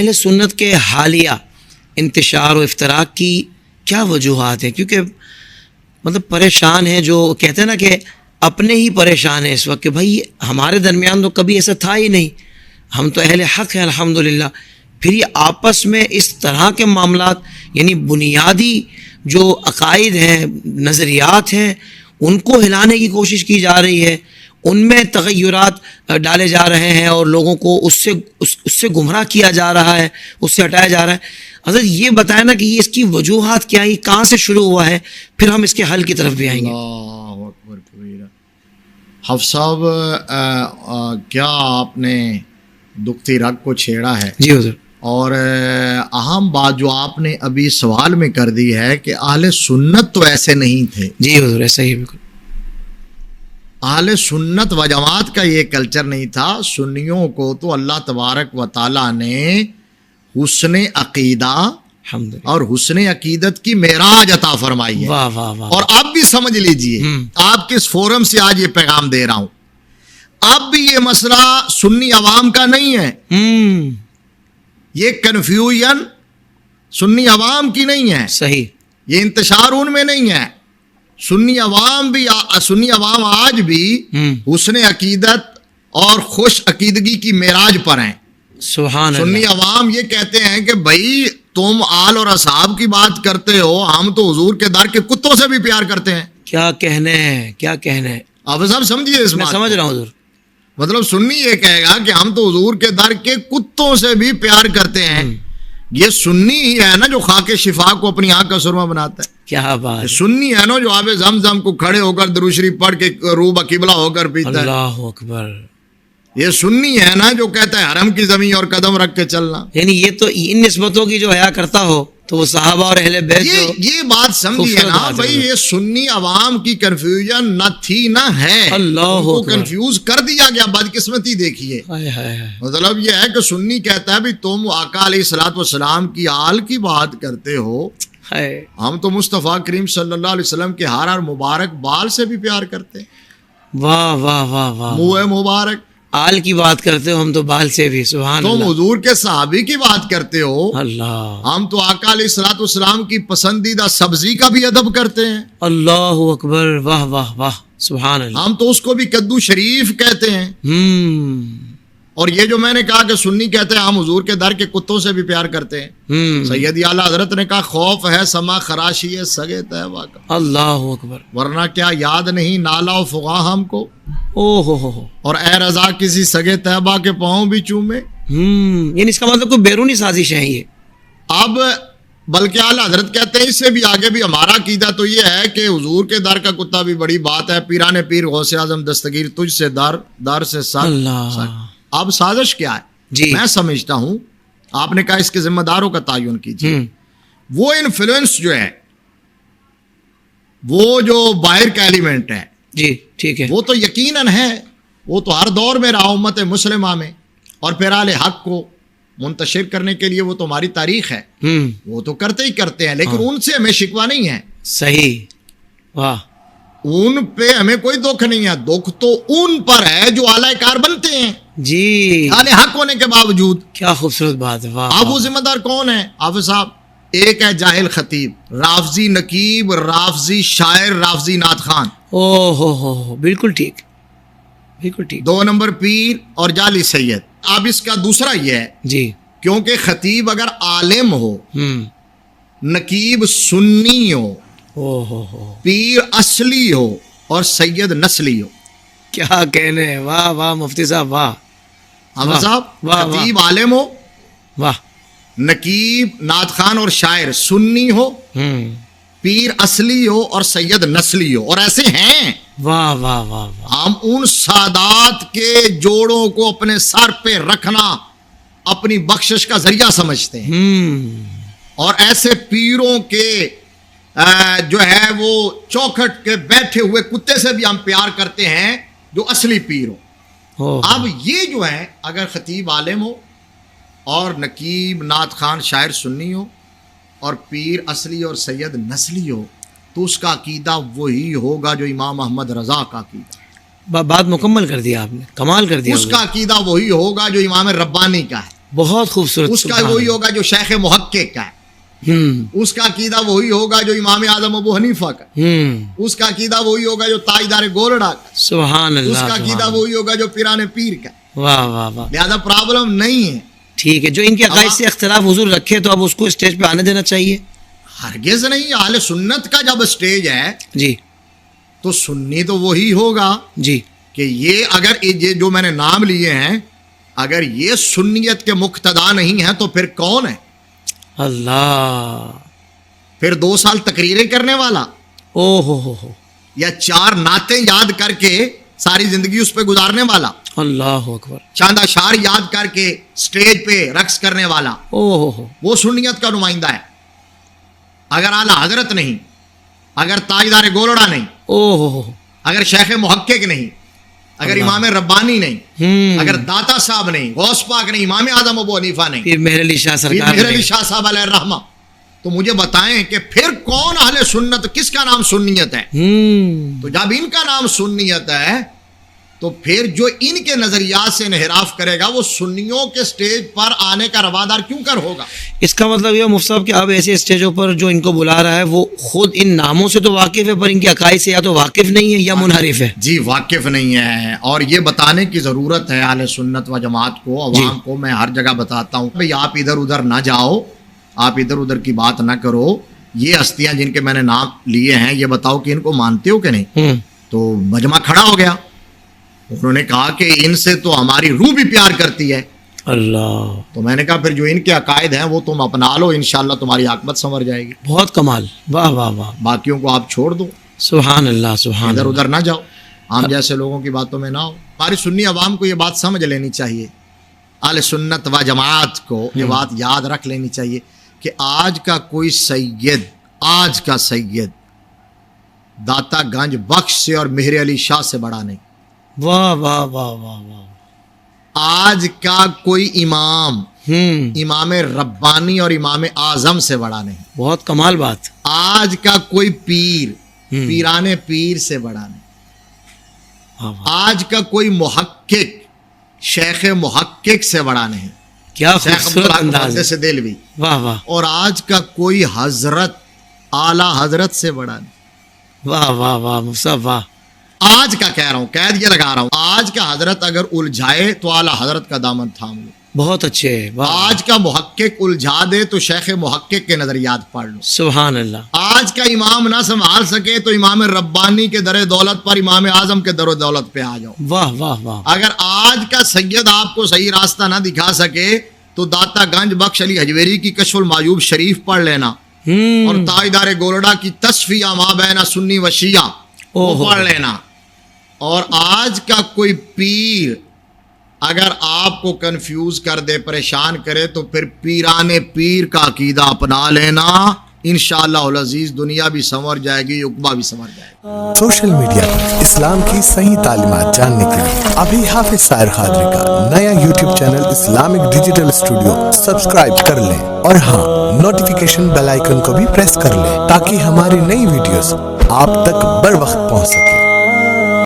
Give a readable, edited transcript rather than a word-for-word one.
اہل سنت کے حالیہ انتشار و افتراق کی کیا وجوہات ہیں؟ کیونکہ مطلب پریشان ہیں، جو کہتے ہیں نا کہ اپنے ہی پریشان ہیں اس وقت کہ بھائی ہمارے درمیان تو کبھی ایسا تھا ہی نہیں، ہم تو اہل حق ہیں الحمدللہ، پھر یہ آپس میں اس طرح کے معاملات، یعنی بنیادی جو عقائد ہیں، نظریات ہیں، ان کو ہلانے کی کوشش کی جا رہی ہے، ان میں تغیرات ڈالے جا رہے ہیں اور لوگوں کو اس سے گمراہ کیا جا رہا ہے، اس سے ہٹایا جا رہا ہے۔ حضرت یہ بتائیں نا کہ یہ اس کی وجوہات کیا ہیں، کہاں سے شروع ہوا ہے، پھر ہم اس کے حل کی طرف بھی آئیں گے۔ اللہ اکبر کبیرہ۔ حفظ صاحب، کیا آپ نے دکھتی رگ کو چھیڑا ہے، جی حضور۔ اور اہم بات جو آپ نے ابھی سوال میں کر دی ہے کہ اہل سنت تو ایسے نہیں تھے۔ جی حضور، ایسا ہی بالکل۔ اہل سنت و جماعت کا یہ کلچر نہیں تھا۔ سنیوں کو تو اللہ تبارک و تعالیٰ نے حسن عقیدہ اور حسن عقیدت کی معراج عطا فرمائی ہے۔ واہ واہ واہ۔ اور آپ بھی سمجھ لیجئے، آپ کس فورم سے آج یہ پیغام دے رہا ہوں، اب بھی یہ مسئلہ سنی عوام کا نہیں ہے، یہ کنفیوژن سنی عوام کی نہیں ہے، صحیح، یہ انتشار ان میں نہیں ہے۔ سنی عوام آج بھی حسن عقیدت اور خوش عقیدگی کی معراج پر ہیں۔ سبحان اللہ۔ سنی عوام یہ کہتے ہیں کہ بھائی تم آل اور اصحاب کی بات کرتے ہو، ہم تو حضور کے در کے کتوں سے بھی پیار کرتے ہیں۔ کیا کہنے ہیں، کیا کہنے ہیں، آپ صاحب سمجھیے اس میں بات سمجھ رہا ہوں حضور۔ مطلب سنی یہ کہے گا کہ ہم تو حضور کے در کے کتوں سے بھی پیار کرتے ہیں۔ یہ سنی ہی ہے نا جو خاک شفا کو اپنی آنکھ کا سرما بناتا ہے۔ کیا بات، سنی ہے نا جو آب زمزم کو کھڑے ہو کر درود شریف پڑھ کے روبہ قبلہ ہو کر پیتا ہے۔ اللہ اکبر۔ یہ سنی ہے نا جو کہتا ہے حرم کی زمین اور قدم رکھ کے چلنا۔ یعنی یہ تو ان نسبتوں کی جو حیا کرتا ہو تو وہ صحابہ اور اہل بیت یہ بات سمجھیے نا بھائی، یہ سنی عوام کی کنفیوژن نہ تھی نہ ہے، اللہ کو کنفیوز کر دیا گیا۔ بدقسمتی دیکھیے، مطلب یہ ہے کہ سنی کہتا ہے بھی تم آقا علیہ الصلوۃ والسلام کی آل کی بات کرتے ہو، ہم تو مصطفیٰ کریم صلی اللہ علیہ وسلم کے ہر مبارک بال سے بھی پیار کرتے ہیں۔ واہ واہ واہ واہ۔ منہ مبارک آل کی بات کرتے ہو، ہم تو بال سے بھی، سبحان اللہ۔ تم حضور کے صحابی کی بات کرتے ہو، اللہ، ہم تو آقا علیہ الصلوۃ والسلام کی پسندیدہ سبزی کا بھی ادب کرتے ہیں۔ اللہ اکبر، واہ واہ واہ، سبحان اللہ۔ ہم تو اس کو بھی کدو شریف کہتے ہیں۔ اور یہ جو میں نے کہا کہ سنی کہتے ہیں ہم حضور کے در کے کتوں سے بھی پیار کرتے ہیں، سیدی اعلیٰ حضرت نے کہا خوف ہے سما خراشی ہے سگے طیبہ کا، اللہ اکبر، ورنہ کیا یاد نہیں نالا و فغاں ہم کو، او ہو، اور اے رضا کسی سگے طیبہ کے پاؤں بھی چومے۔ یعنی اس کا مطلب کوئی بیرونی سازش ہے یہ؟ اب بلکہ اعلیٰ حضرت کہتے ہیں اس سے بھی آگے بھی ہمارا عقیدہ تو یہ ہے کہ حضور کے در کا کتا بھی بڑی بات ہے، پیران پیر غوث اعظم دستگیر تجھ سے در سے سر۔ اللہ، اب سازش کیا ہے؟ جی میں سمجھتا ہوں، آپ نے کہا اس کے ذمہ داروں کا تعین کیجیے۔ وہ انفلوئنس جو ہے، وہ جو باہر کا ایلیمنٹ ہے، جی ٹھیک ہے، وہ تو یقیناً ہے، وہ تو ہر دور میں رہا امت مسلمہ میں، اور پھر اہل حق کو منتشر کرنے کے لیے وہ تو ہماری تاریخ ہے، وہ تو کرتے ہی کرتے ہیں، لیکن ان سے ہمیں شکوہ نہیں ہے۔ صحیح، واہ، ان پہ ہمیں کوئی دکھ نہیں ہے، دکھ تو ان پر ہے جو اعلی کار بنتے ہیں جی، اہل حق ہونے کے باوجود۔ کیا خوبصورت بات ہے، واہ۔ اب وہ ذمہ دار کون ہے حافظ صاحب؟ ایک ہے جاہل خطیب، رافضی نقیب، رافضی شاعر، رافضی نعت خان، او ہو، بالکل ٹھیک، بالکل ٹھیک۔ 2 نمبر پیر اور جعلی سید۔ اب اس کا دوسرا یہ ہے جی، کیونکہ خطیب اگر عالم ہو، نقیب سنی ہو، پیر اصلی ہو، اور سید نسلی ہو، کیا کہنے ہیں، واہ واہ مفتی صاحب، واہ حافظ صاحب۔ خطیب عالم ہو، واہ، نقیب نعت خان اور شاعر سنی ہو، پیر اصلی ہو، اور سید نسلی ہو، اور ایسے ہیں۔ واہ واہ واہ واہ۔ ہم ان سادات کے جوڑوں کو اپنے سر پہ رکھنا اپنی بخشش کا ذریعہ سمجھتے ہیں، اور ایسے پیروں کے جو ہے وہ چوکھٹ کے بیٹھے ہوئے کتے سے بھی ہم پیار کرتے ہیں جو اصلی پیر ہو۔ اب یہ جو ہے اگر خطیب عالم ہو اور نقیب نعت خان شاعر سنی ہو اور پیر اصلی اور سید نسلی ہو، تو اس کا عقیدہ وہی ہوگا جو امام احمد رضا کا عقیدہ۔ بات مکمل کر دیا آپ نے، کمال کر دیا۔ اس کا عقیدہ وہی ہوگا جو امام ربانی کا ہے۔ بہت خوبصورت. اس کا وہی ہوگا جو شیخ محقق کا ہے. اس کا عقیدہ وہی ہوگا جو امام اعظم ابو حنیفہ کا. اس کا عقیدہ وہی ہوگا جو تاجدار گولڑا کا. سبحان اللہ. اس کا عقیدہ وہی ہوگا جو پیران پیر کا. واہ واہ واہ. لہذا پرابلم نہیں ہے. ٹھیک ہے, جو ان کے عقائد سے اختلاف حضور رکھے تو اب اس کو اسٹیج پہ آنے دینا چاہیے؟ ہرگز نہیں. اہل سنت کا جب اسٹیج ہے جی تو سنی تو وہی ہوگا. جی. کہ یہ اگر یہ جو میں نے نام لیے ہیں اگر یہ سنیت کے مقتدا نہیں ہیں تو پھر کون ہے؟ اللہ. پھر 2 سال تقریریں کرنے والا او ہو یا 4 نعتیں یاد کر کے ساری زندگی اس پہ گزارنے والا. اللہ اکبر. چاند اشعار یاد کر کے سٹیج پہ رقص کرنے والا او ہو وہ سنیت کا نمائندہ ہے. اگر اعلیٰ حضرت نہیں, اگر تاجدار گولڑا نہیں, او ہو اگر شیخ محقق نہیں, اگر امام ربانی نہیں, اگر داتا صاحب نہیں, غوث پاک نہیں, امام اعظم ابو حنیفہ نہیں, پھر مہر علی شاہ پھر سرکار مہر علی شاہ صاحب علیہ الرحمہ, تو مجھے بتائیں کہ پھر کون اہل سنت, کس کا نام سنیت ہے؟ تو جب ان کا نام سنیت ہے تو پھر جو ان کے نظریات سے انحراف کرے گا وہ سنیوں کے سٹیج پر آنے کا روادار کیوں کر ہوگا؟ اس کا مطلب یہ مفتی صاحب کہ اب ایسے اسٹیجوں پر جو ان کو بلا رہا ہے وہ خود ان ناموں سے تو واقف ہے پر ان کے عقائد سے یا تو واقف نہیں ہے یا منحرف ہے. جی واقف نہیں ہے, اور یہ بتانے کی ضرورت ہے اہل سنت و جماعت کو, عوام کو. میں ہر جگہ بتاتا ہوں بھئی آپ ادھر ادھر نہ جاؤ, آپ ادھر ادھر کی بات نہ کرو. یہ ہستیاں جن کے میں نے نام لیے ہیں یہ بتاؤ کہ ان کو مانتے ہو کہ نہیں؟ تو مجمع کھڑا ہو گیا, انہوں نے کہا کہ ان سے تو ہماری روح بھی پیار کرتی ہے. اللہ. تو میں نے کہا پھر جو ان کے عقائد ہیں وہ تم اپنا لو, انشاءاللہ تمہاری عاقبت سنور جائے گی. بہت کمال. واہ واہ واہ. باقیوں کو آپ چھوڑ دو, سبحان اللہ سبحان ادھر اللہ. ادھر نہ جاؤ, عام جیسے لوگوں کی باتوں میں نہ ہو. ہماری سنی عوام کو یہ بات سمجھ لینی چاہیے, اہل سنت و جماعت کو یہ بات یاد رکھ لینی چاہیے کہ آج کا کوئی سید, آج کا سید داتا گنج بخش سے اور مہر علی شاہ سے بڑا نہیں. واہ واہ واہ واہ واہ. آج کا کوئی امام امام ربانی اور امام اعظم سے بڑا نہیں. بہت کمال بات. آج کا کوئی پیر پیران پیر سے بڑا نہیں. آج کا کوئی محقق شیخ محقق سے بڑا نہیں. کیا شیخ خوبصورت انداز ہے. سے دلوی. واہ واہ. اور آج کا کوئی حضرت اعلی حضرت سے بڑا نہیں. واہ واہ واہ مفتی واہ. آج کا کہہ رہا ہوں, قید یہ لگا رہا ہوں, آج کا حضرت اگر الجھائے تو اعلی حضرت کا دامن تھام لو. بہت اچھے. آج کا محقق الجھا دے تو شیخ محقق کے نظریات پڑھ لو. سبحان اللہ. آج کا امام نہ سنبھال سکے تو امام ربانی کے در دولت پر امام اعظم کے در و دولت پہ آ جاؤ. واہ واہ واہ. اگر آج کا سید آپ کو صحیح راستہ نہ دکھا سکے تو داتا گنج بخش علی حجویری کی کشف المعیوب شریف پڑھ لینا, اور تاجدار گولڑا کی تصفیہ ما بین سنی و شیعہ وہ پڑھ لینا. اور آج کا کوئی پیر اگر آپ کو کنفیوز کر دے, پریشان کرے, تو پھر پیران پیر کا عقیدہ اپنا لینا. انشاءاللہ العزیز دنیا بھی سنور جائے گی, عقبہ بھی سنور جائے گا. سوشل میڈیا پر اسلام کی صحیح تعلیمات جاننے کے لیے ابھی حافظ سائر قادری کا نیا YouTube channel Islamic digital studio subscribe کر لیں, اور ہاں نوٹیفیکیشن بیل آئیکن کو بھی پریس کر لیں تاکہ ہماری نئی ویڈیوز آپ تک بر وقت پہنچ سکے.